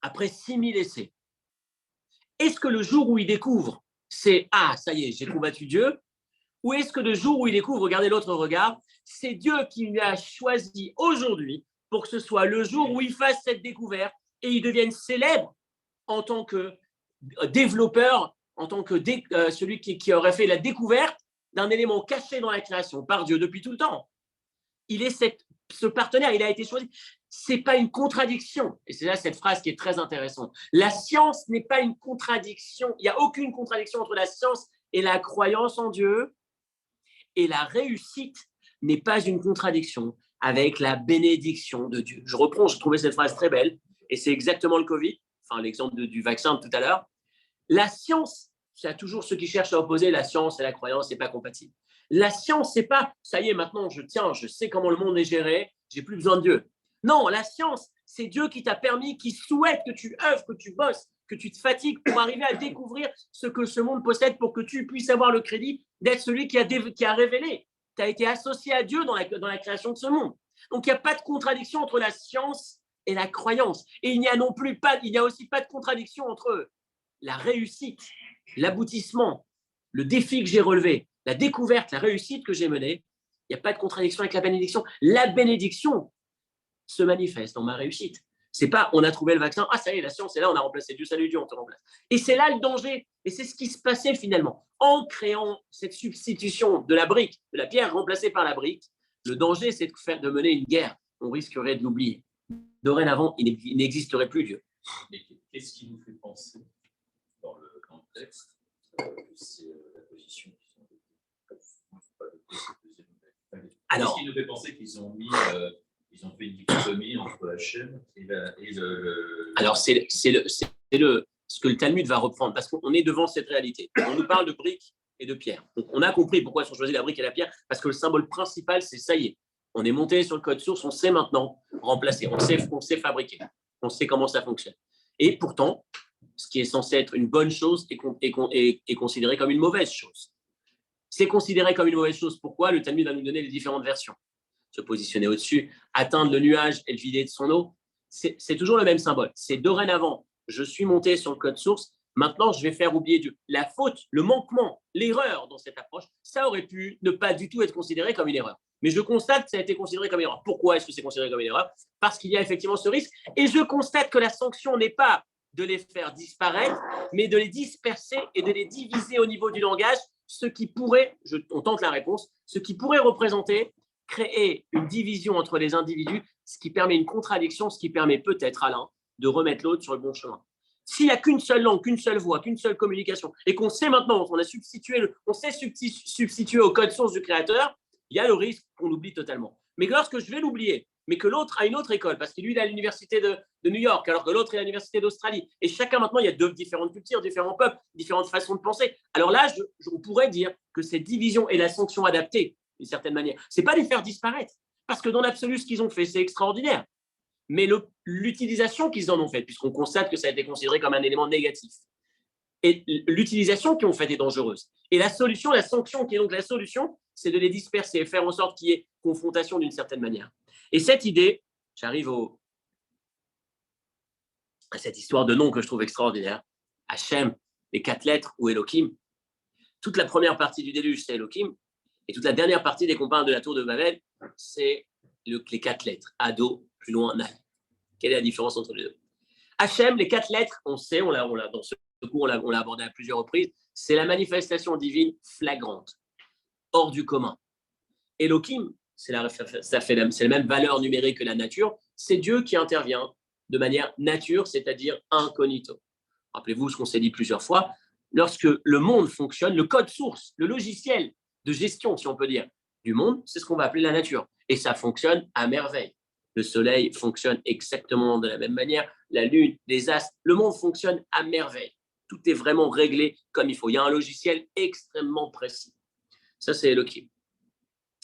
après 6000 essais, est-ce que le jour où il découvre, c'est « Ah, ça y est, j'ai combattu Dieu » ou est-ce que le jour où il découvre, regardez l'autre regard, c'est Dieu qui lui a choisi aujourd'hui pour que ce soit le jour où il fasse cette découverte et ils deviennent célèbres en tant que développeurs, en tant que celui qui aurait fait la découverte d'un élément caché dans la création par Dieu depuis tout le temps. Il est ce partenaire, il a été choisi. Ce n'est pas une contradiction. Et c'est là cette phrase qui est très intéressante. La science n'est pas une contradiction. Il n'y a aucune contradiction entre la science et la croyance en Dieu. Et la réussite n'est pas une contradiction avec la bénédiction de Dieu. Je reprends, je trouvais cette phrase très belle. Et c'est exactement le Covid, enfin l'exemple du vaccin de tout à l'heure. La science, il y a toujours ceux qui cherchent à opposer la science et la croyance, c'est pas compatible. La science, c'est pas, ça y est, maintenant je sais comment le monde est géré, j'ai plus besoin de Dieu. Non, la science, c'est Dieu qui t'a permis, qui souhaite que tu œuvres, que tu bosses, que tu te fatigues pour arriver à découvrir ce que ce monde possède pour que tu puisses avoir le crédit d'être celui qui a révélé. Tu as été associé à Dieu dans la création de ce monde. Donc, il n'y a pas de contradiction entre la science et la croyance. Et il n'y a aussi pas de contradiction entre la réussite, l'aboutissement, le défi que j'ai relevé, la découverte, la réussite que j'ai menée. Il n'y a pas de contradiction avec la bénédiction. La bénédiction se manifeste dans ma réussite. C'est pas on a trouvé le vaccin, ah ça y est, la science est là, on a remplacé Dieu, salut Dieu, on te remplace. Et c'est là le danger. Et c'est ce qui se passait finalement. En créant cette substitution de la brique, de la pierre remplacée par la brique, le danger, c'est de mener une guerre. On risquerait de l'oublier. Dorénavant, il n'existerait plus Dieu. Mais qu'est-ce qui vous fait penser, dans le texte, que c'est la position qui sont alors, qu'est-ce qui nous fait penser qu'ils ont ils ont fait une dichotomie entre la chaîne et le. Alors, c'est ce que le Talmud va reprendre, parce qu'on est devant cette réalité. On nous parle de briques et de pierres. Donc, on a compris pourquoi ils ont choisi la brique et la pierre, parce que le symbole principal, c'est ça y est. On est monté sur le code source, on sait maintenant remplacer, on sait fabriquer, on sait comment ça fonctionne. Et pourtant, ce qui est censé être une bonne chose est considéré comme une mauvaise chose. C'est considéré comme une mauvaise chose. Pourquoi? Le Talmud va nous donner les différentes versions. Se positionner au-dessus, atteindre le nuage et le vider de son eau, c'est toujours le même symbole. C'est dorénavant, je suis monté sur le code source, maintenant je vais faire oublier Dieu. La faute, le manquement, l'erreur dans cette approche, ça aurait pu ne pas du tout être considéré comme une erreur. Mais je constate que ça a été considéré comme une erreur. Pourquoi est-ce que c'est considéré comme une erreur? Parce qu'il y a effectivement ce risque. Et je constate que la sanction n'est pas de les faire disparaître, mais de les disperser et de les diviser au niveau du langage, ce qui pourrait, on tente la réponse, ce qui pourrait représenter créer une division entre les individus, ce qui permet une contradiction, ce qui permet peut-être à l'un de remettre l'autre sur le bon chemin. S'il n'y a qu'une seule langue, qu'une seule voix, qu'une seule communication, et qu'on sait maintenant, on sait substituer au code source du créateur, il y a le risque qu'on oublie totalement. Mais lorsque je vais l'oublier, mais que l'autre a une autre école, parce que lui, il est à l'université de New York, alors que l'autre est à l'université d'Australie, et chacun maintenant, il y a deux différentes cultures, différents peuples, différentes façons de penser. Alors là, on pourrait dire que cette division est la sanction adaptée, d'une certaine manière. Ce n'est pas les faire disparaître, parce que dans l'absolu, ce qu'ils ont fait, c'est extraordinaire. Mais l'utilisation qu'ils en ont faite, puisqu'on constate que ça a été considéré comme un élément négatif, et l'utilisation qu'ils ont faite est dangereuse. Et la solution, la sanction qui est donc la solution, c'est de les disperser et faire en sorte qu'il y ait confrontation d'une certaine manière. Et cette idée, j'arrive à cette histoire de nom que je trouve extraordinaire, Hachem, les 4 lettres ou Elohim. Toute la première partie du déluge, c'est Elohim. Et toute la dernière partie des compares de la tour de Babel, c'est les 4 lettres. Ado, plus loin, Nal. Quelle est la différence entre les deux? Hachem, les 4 lettres, on sait, dans ce cours, on l'a abordé à plusieurs reprises, c'est la manifestation divine flagrante, hors du commun. Elohim, c'est la même valeur numérique que la nature, c'est Dieu qui intervient de manière nature, c'est-à-dire incognito. Rappelez-vous ce qu'on s'est dit plusieurs fois, lorsque le monde fonctionne, le code source, le logiciel de gestion, si on peut dire, du monde, c'est ce qu'on va appeler la nature. Et ça fonctionne à merveille. Le soleil fonctionne exactement de la même manière, la lune, les astres, le monde fonctionne à merveille. Tout est vraiment réglé comme il faut. Il y a un logiciel extrêmement précis. Ça, c'est Elohim.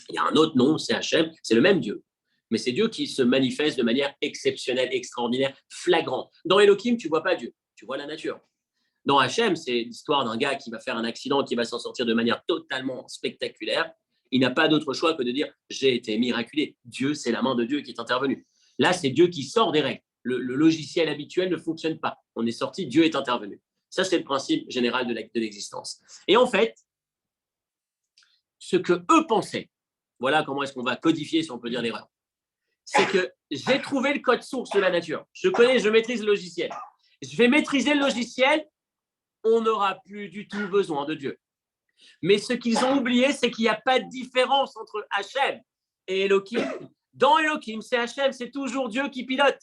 Il y a un autre nom, c'est Hachem, c'est le même Dieu. Mais c'est Dieu qui se manifeste de manière exceptionnelle, extraordinaire, flagrante. Dans Elohim, tu ne vois pas Dieu, tu vois la nature. Dans Hachem, c'est l'histoire d'un gars qui va faire un accident, qui va s'en sortir de manière totalement spectaculaire. Il n'a pas d'autre choix que de dire « j'ai été miraculé ». Dieu, c'est la main de Dieu qui est intervenue. Là, c'est Dieu qui sort des règles. Le logiciel habituel ne fonctionne pas. On est sorti, Dieu est intervenu. Ça, c'est le principe général de l'existence. Et en fait, ce que eux pensaient, voilà comment est-ce qu'on va codifier, si on peut dire, l'erreur. c'est que j'ai trouvé le code source de la nature. Je maîtrise le logiciel. Je vais maîtriser le logiciel, on n'aura plus du tout besoin de Dieu. Mais ce qu'ils ont oublié, c'est qu'il n'y a pas de différence entre Hachem et Elohim. Dans Elohim, c'est Hachem, c'est toujours Dieu qui pilote.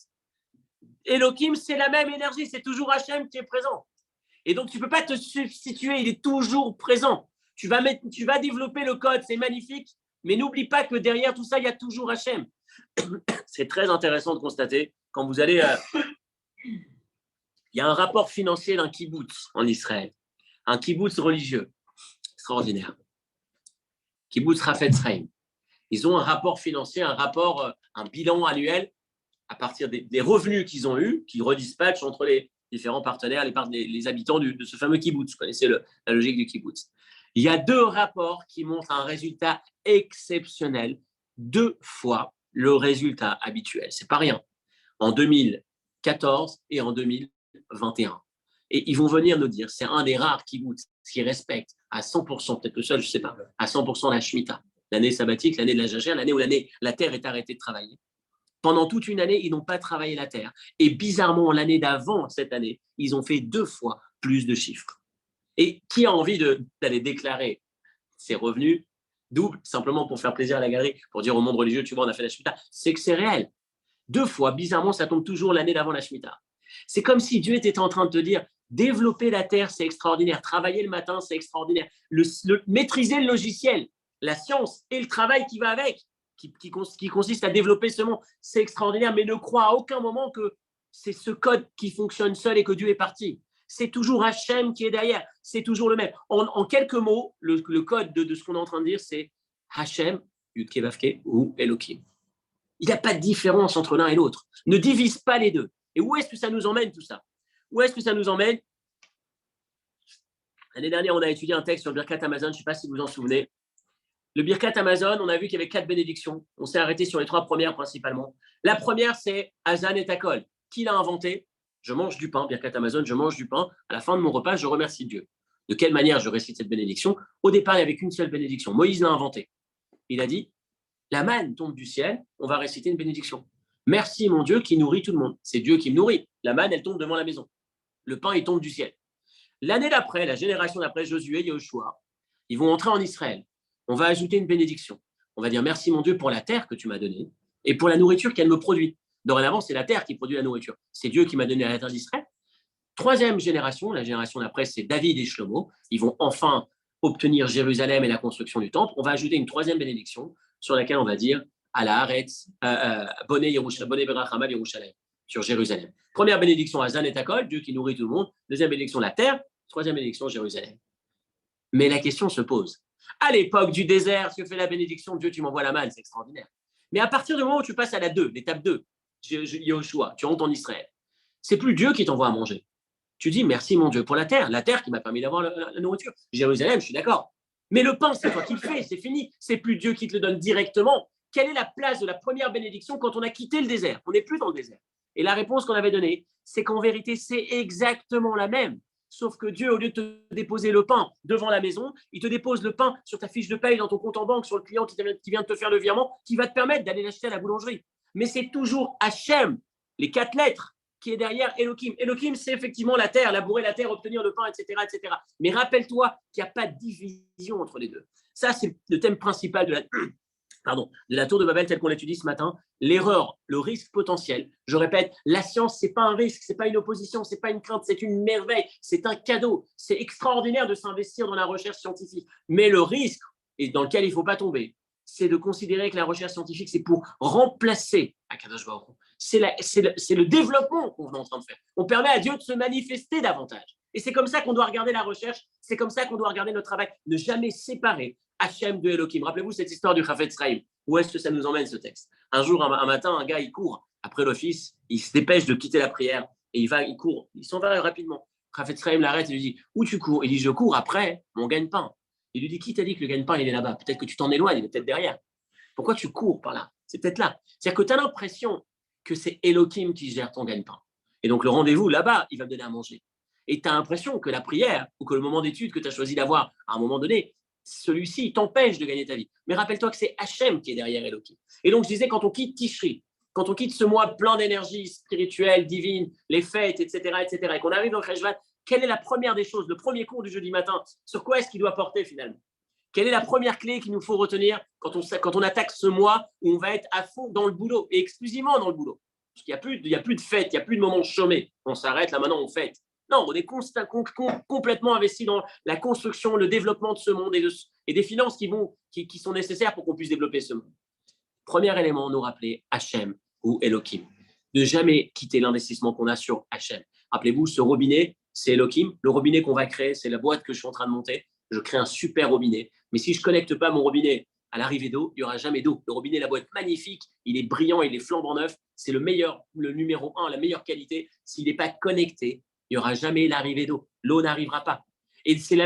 Elohim, c'est la même énergie, c'est toujours Hachem qui est présent. Et donc, tu ne peux pas te substituer, il est toujours présent. Tu vas développer le code, c'est magnifique, mais n'oublie pas que derrière tout ça, il y a toujours Hachem. C'est très intéressant de constater, quand vous allez... il y a un rapport financier d'un kibbutz en Israël, un kibbutz religieux, extraordinaire. Kibbutz Chafetz Chaim. Ils ont un rapport financier, un bilan annuel à partir des revenus qu'ils ont eus, qu'ils redispatchent entre les différents partenaires, les habitants de ce fameux kibbutz. Vous connaissez la logique du kibbutz. Il y a 2 rapports qui montrent un résultat exceptionnel, 2 fois le résultat habituel. Ce n'est pas rien. En 2014 et en 2021. Et ils vont venir nous dire, c'est un des rares kibbutz qui respecte à 100%, peut-être le seul, je ne sais pas, à 100% la Shemitah, l'année sabbatique, l'année de la jachère, l'année où la terre est arrêtée de travailler. Pendant toute une année, ils n'ont pas travaillé la terre. Et bizarrement, l'année d'avant, cette année, ils ont fait 2 fois plus de chiffres. Et qui a envie d'aller déclarer ses revenus doubles, simplement pour faire plaisir à la galerie, pour dire au monde religieux, tu vois, on a fait la Shemitah, c'est que c'est réel. 2 fois, bizarrement, ça tombe toujours l'année d'avant la Shemitah. C'est comme si Dieu était en train de te dire, développer la terre, c'est extraordinaire. Travailler le matin, c'est extraordinaire. Maîtriser le logiciel, la science et le travail qui va avec, qui consiste à développer ce monde, c'est extraordinaire, mais ne crois à aucun moment que c'est ce code qui fonctionne seul et que Dieu est parti. C'est toujours Hachem qui est derrière, c'est toujours le même. En quelques mots, le code de ce qu'on est en train de dire, c'est Hachem, Yudke Vavke ou Elohim. Il n'y a pas de différence entre l'un et l'autre. Ne divise pas les deux. Et où est-ce que ça nous emmène tout ça? Où est-ce que ça nous emmène? L'année dernière, on a étudié un texte sur le Birkat Hamazon, je ne sais pas si vous vous en souvenez. Le Birkat Hamazon, on a vu qu'il y avait 4 bénédictions. On s'est arrêté sur les 3 premières principalement. La première, c'est Hazan et Takol. Qui l'a inventé? Je mange du pain, Birkat Hamazon, je mange du pain. À la fin de mon repas, je remercie Dieu. De quelle manière je récite cette bénédiction? Au départ, il n'y avait qu'une seule bénédiction. Moïse l'a inventé. Il a dit, la manne tombe du ciel, on va réciter une bénédiction. Merci mon Dieu qui nourrit tout le monde. C'est Dieu qui me nourrit. La manne, elle tombe devant la maison. Le pain, il tombe du ciel. L'année d'après, la génération d'après, Josué et Yoshua, ils vont entrer en Israël. On va ajouter une bénédiction. On va dire merci mon Dieu pour la terre que tu m'as donnée et pour la nourriture qu'elle me produit. Dorénavant, c'est la terre qui produit la nourriture. C'est Dieu qui m'a donné la terre d'Israël. 3e génération, la génération d'après, c'est David et Shlomo. Ils vont enfin obtenir Jérusalem et la construction du temple. On va ajouter une 3e bénédiction sur laquelle on va dire Ala Haaretz, Bonne Yerushalem, Bonne Berachama Yerushalem, sur Jérusalem. Première bénédiction, Hazan et Takol, Dieu qui nourrit tout le monde. 2e bénédiction, la terre. 3e bénédiction, Jérusalem. Mais la question se pose. À l'époque du désert, tu fais la bénédiction, Dieu, tu m'envoies la manne, c'est extraordinaire. Mais à partir du moment où tu passes à la 2, l'étape 2, Yoshua, tu rentres en Israël, c'est plus Dieu qui t'envoie à manger. Tu dis merci mon Dieu pour la terre qui m'a permis d'avoir la nourriture. Jérusalem, je suis d'accord. Mais le pain, c'est toi qui le fais, c'est fini. C'est plus Dieu qui te le donne directement. Quelle est la place de la première bénédiction quand on a quitté le désert? On n'est plus dans le désert. Et la réponse qu'on avait donnée, c'est qu'en vérité, c'est exactement la même. Sauf que Dieu, au lieu de te déposer le pain devant la maison, il te dépose le pain sur ta fiche de paye, dans ton compte en banque, sur le client qui vient de te faire le virement, qui va te permettre d'aller l'acheter à la boulangerie. Mais c'est toujours Hachem, les 4 lettres, qui est derrière Elohim. Elohim, c'est effectivement la terre, labourer la terre, obtenir le pain, etc. etc. Mais rappelle-toi qu'il n'y a pas de division entre les deux. Ça, c'est le thème principal de la tour de Babel telle qu'on l'étudie ce matin. L'erreur, le risque potentiel. Je répète, la science, ce n'est pas un risque, ce n'est pas une opposition, ce n'est pas une crainte, c'est une merveille, c'est un cadeau. C'est extraordinaire de s'investir dans la recherche scientifique. Mais le risque, et dans lequel il ne faut pas tomber, c'est de considérer que la recherche scientifique, c'est pour remplacer Akadosh Baruch Hu. C'est le développement qu'on est en train de faire. On permet à Dieu de se manifester davantage. Et c'est comme ça qu'on doit regarder la recherche, c'est comme ça qu'on doit regarder notre travail. Ne jamais séparer Hachem de Elohim. Rappelez-vous cette histoire du Chafetz Chaim. Où est-ce que ça nous emmène ce texte? Un jour, un matin, un gars, il court après l'office, il se dépêche de quitter la prière et il court. Il s'en va rapidement. Chafetz Chaim l'arrête et lui dit « Où tu cours ?» Il dit « Je cours après mon gagne-pain. » Il lui dit « Qui t'a dit que le gagne-pain, il est là-bas? Peut-être que tu t'en éloignes, il est peut-être derrière. Pourquoi tu cours par là? C'est peut-être là. » C'est-à-dire que tu as l'impression que c'est Elohim qui gère ton gagne-pain. Et donc, le rendez-vous, là-bas, il va me donner à manger. Et tu as l'impression que la prière ou que le moment d'étude que tu as choisi d'avoir à un moment donné, celui-ci t'empêche de gagner ta vie. Mais rappelle-toi que c'est Hachem qui est derrière Elohim. Et donc, je disais, quand on quitte Tishri, quand on quitte ce mois plein d'énergie spirituelle, divine, les fêtes, etc., et qu'on arrive dans le Cheshvan, quelle est la première des choses, le premier cours du jeudi matin? Sur quoi est-ce qu'il doit porter finalement? Quelle est la première clé qu'il nous faut retenir quand on attaque ce mois où on va être à fond dans le boulot et exclusivement dans le boulot? Parce qu'il n'y a plus de fête, il n'y a plus de moment chômé. On s'arrête, là maintenant on fête. Non, on est complètement investi dans la construction, le développement de ce monde et des finances qui sont nécessaires pour qu'on puisse développer ce monde. Premier élément, nous rappeler Hachem ou Elohim. Ne jamais quitter l'investissement qu'on a sur Hachem. Rappelez-vous, ce robinet, c'est Elohim. Le robinet qu'on va créer, c'est la boîte que je suis en train de monter. Je crée un super robinet. Mais si je ne connecte pas mon robinet à l'arrivée d'eau, il n'y aura jamais d'eau. Le robinet, la boîte magnifique, il est brillant, il est flambant neuf. C'est le numéro 1, la meilleure qualité. S'il n'est pas connecté, il n'y aura jamais l'arrivée d'eau. L'eau n'arrivera pas. Et c'est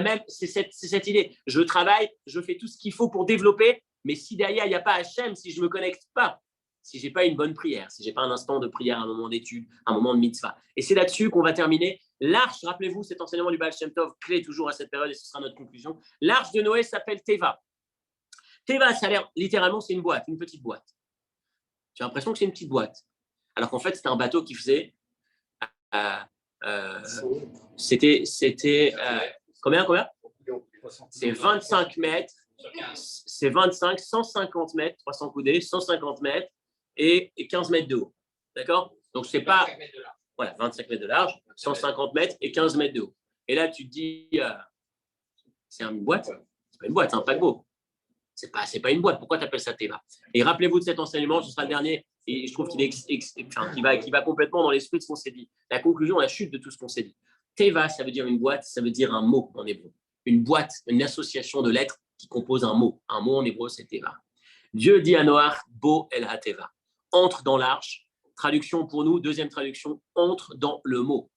cette idée. Je travaille, je fais tout ce qu'il faut pour développer, mais si derrière, il n'y a pas Hachem, si je ne me connecte pas, si je n'ai pas une bonne prière, si je n'ai pas un instant de prière, un moment d'étude, un moment de mitzvah. Et c'est là-dessus qu'on va terminer. L'arche, rappelez-vous, cet enseignement du Baal Shem Tov, clé toujours à cette période, et ce sera notre conclusion. L'arche de Noé s'appelle Teva. Teva, ça a l'air, littéralement, c'est une boîte, une petite boîte. J'ai l'impression que c'est une petite boîte. Alors qu'en fait, c'était un bateau qui faisait... c'était combien C'est 25 mètres, c'est 25, 150 mètres, 300 coudées, 150 mètres et 15 mètres de haut. D'accord? Donc, c'est pas. Voilà, 25 mètres de large, 150 mètres et 15 mètres de haut. Et là, tu te dis, c'est une boîte? C'est pas une boîte, c'est un paquebot. C'est pas une boîte. Pourquoi tu appelles ça Teva? Et rappelez-vous de cet enseignement, ce sera le dernier. Et je trouve qu'il va complètement dans l'esprit de ce qu'on s'est dit. La conclusion, la chute de tout ce qu'on s'est dit. Teva, ça veut dire une boîte, ça veut dire un mot en hébreu. Une boîte, une association de lettres qui compose un mot. Un mot en hébreu, c'est Teva. Dieu dit à Noach, Bo el ha-Teva. Entre dans l'arche. Traduction pour nous, deuxième traduction, entre dans le mot.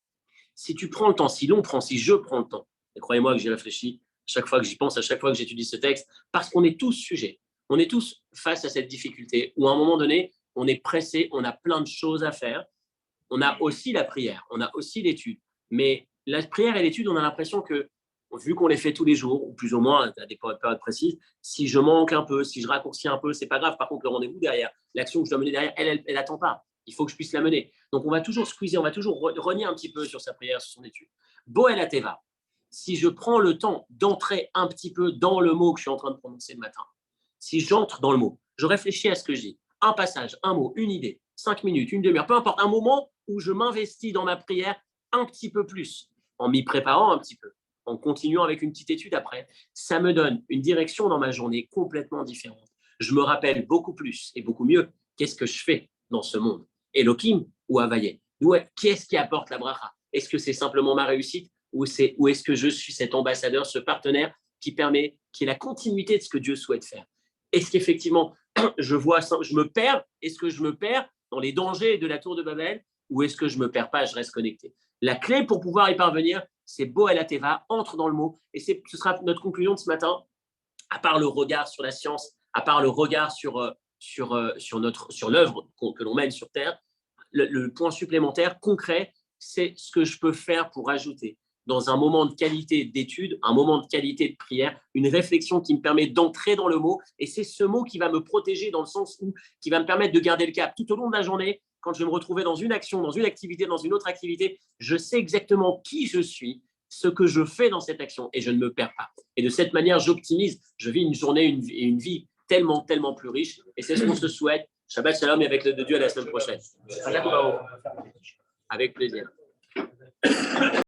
Si tu prends le temps, si je prends le temps, et croyez-moi que j'y réfléchis chaque fois que j'y pense, à chaque fois que j'étudie ce texte, parce qu'on est tous sujets, on est tous face à cette difficulté où à un moment donné, on est pressé, on a plein de choses à faire. On a aussi la prière, on a aussi l'étude. Mais la prière et l'étude, on a l'impression que, vu qu'on les fait tous les jours, ou plus ou moins à des périodes précises, si je manque un peu, si je raccourcis un peu, c'est pas grave. Par contre, le rendez-vous derrière, l'action que je dois mener derrière, elle n'attend pas. Il faut que je puisse la mener. Donc, on va toujours squeezer, on va toujours renier un petit peu sur sa prière, sur son étude. Bo el ha-Teva. Si je prends le temps d'entrer un petit peu dans le mot que je suis en train de prononcer le matin, si j'entre dans le mot, je réfléchis à ce que je dis, un passage, un mot, une idée, 5 minutes, une demi-heure, peu importe, un moment où je m'investis dans ma prière un petit peu plus, en m'y préparant un petit peu, en continuant avec une petite étude après, ça me donne une direction dans ma journée complètement différente. Je me rappelle beaucoup plus et beaucoup mieux qu'est-ce que je fais dans ce monde. Elohim ou Havaye? Qu'est-ce qui apporte la bracha? Est-ce que c'est simplement ma réussite ou est-ce que je suis cet ambassadeur, ce partenaire qui est la continuité de ce que Dieu souhaite faire? Est-ce qu'effectivement, je me perds? Est-ce que je me perds dans les dangers de la tour de Babel ou est-ce que je ne me perds pas, je reste connecté? La clé pour pouvoir y parvenir, c'est Bo el ha-Teva, entre dans le mot. Et ce sera notre conclusion de ce matin, à part le regard sur la science, à part le regard sur l'œuvre que l'on mène sur Terre, le point supplémentaire, concret, c'est ce que je peux faire pour ajouter dans un moment de qualité d'étude, un moment de qualité de prière, une réflexion qui me permet d'entrer dans le mot. Et c'est ce mot qui va me protéger dans le sens où, qui va me permettre de garder le cap tout au long de la journée. Quand je vais me retrouver dans une action, dans une activité, dans une autre activité, je sais exactement qui je suis, ce que je fais dans cette action et je ne me perds pas. Et de cette manière, j'optimise. Je vis une journée et une vie tellement, tellement plus riche. Et c'est ce qu'on se souhaite. Shabbat Shalom et avec l'aide de Dieu à la semaine prochaine. Avec plaisir.